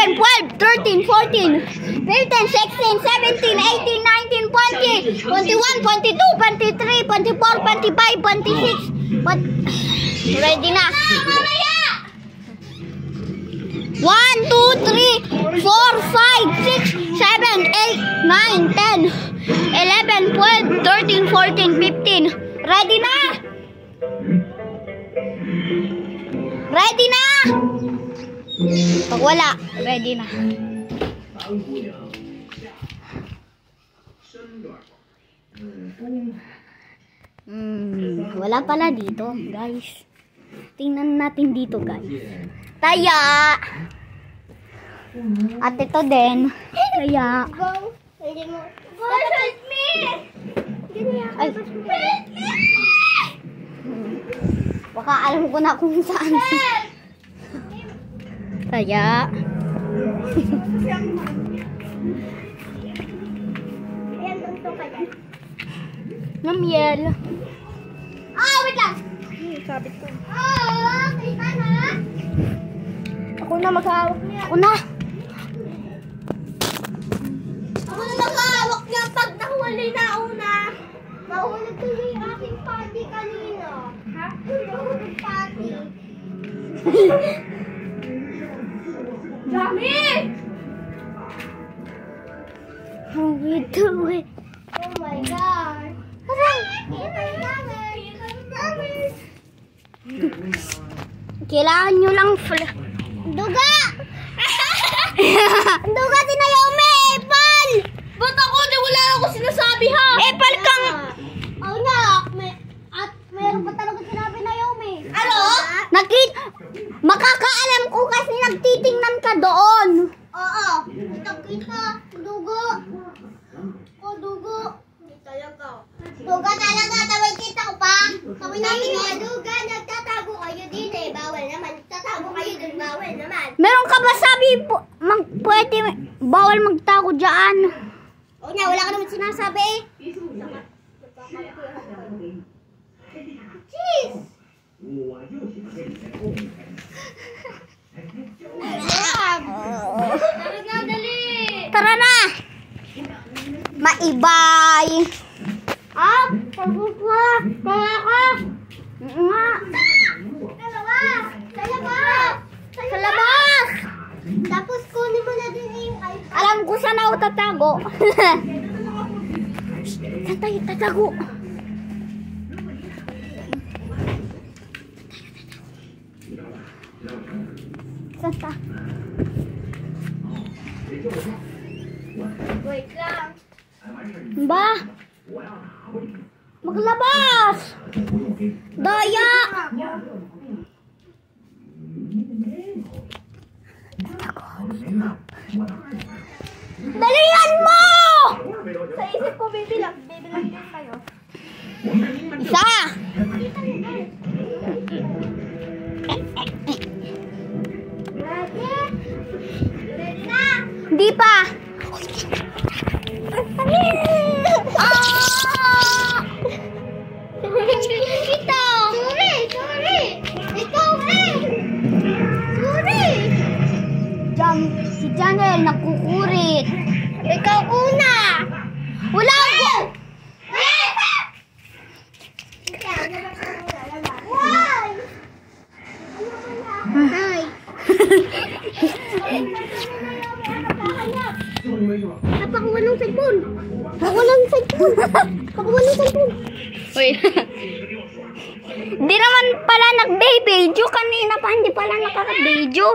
11, 12, 13, 14, 15, 16, 17, 18, 19, 20, 21, 22, 23, 24, 25, 26. Ready na. 1, 2, 3, 4, 5, 6, 7, 8, 9, 10, 11, 12, 13, 14, 15. Ready na? Ready na? Pag wala, ready na. Wala pala dito, guys. Tingnan natin dito, guys. Taya. At ito din. Taya. Go. Hindi mo. Go, help me. Ay. Baka alam ko na kung saan. Taya. Ayan, tunto ka dyan. Namiel. Wait lang. Sabit ko. Kita na. Ako na maghahawak niya. Ako na. Ako na maghahawak niya pag nahuli na una. Mahulog ko yung aking party kanina. Ha? Mahulog party. Dami! How we do it? Oh my God. Kailangan nyo lang Duga! Duga si Naomi! Epal! Ba't ako? Di wala ako sinasabi ha! Epal kang... Oo nga. At meron pa talaga sinabi Naomi. Ano? Makakaalam ko kasi nagtitingnan ka doon. Oo. Kita. Dugo. Oh, dugo. Hindi talaga. Duga talaga. Tawag kita ko pa. Tawag namin nga. Duga, nagtatago kayo dito eh. Bawal naman. Nagtatago kayo dun. Bawal naman. Meron ka ba sabi pwede bawal magtago dyan? Oo nga, wala ka naman sinasabi eh. Cheese! Tara na! Maibay! Kaya ka! Nga! Sa labas! Tapos kunin mo na din yung iPad. Alam ko saan ako tatago. Saan tayo tatago? Saan ta? Wait lang. Ba? Maglabas! Daya! Dalihan mo! Sa isip ko, bibilang din kayo. Isa! Ready na? Di pa! Ito! Sorry! Ikaw eh! Sorry! Si Janel, nakukurit. Ikaw una! Wala ako! Why? Hi! Napakuha ng cellphone! Napakuha ng cellphone! Wait. Di naman pala nag-video kanina pa, hindi pala nakaka-video.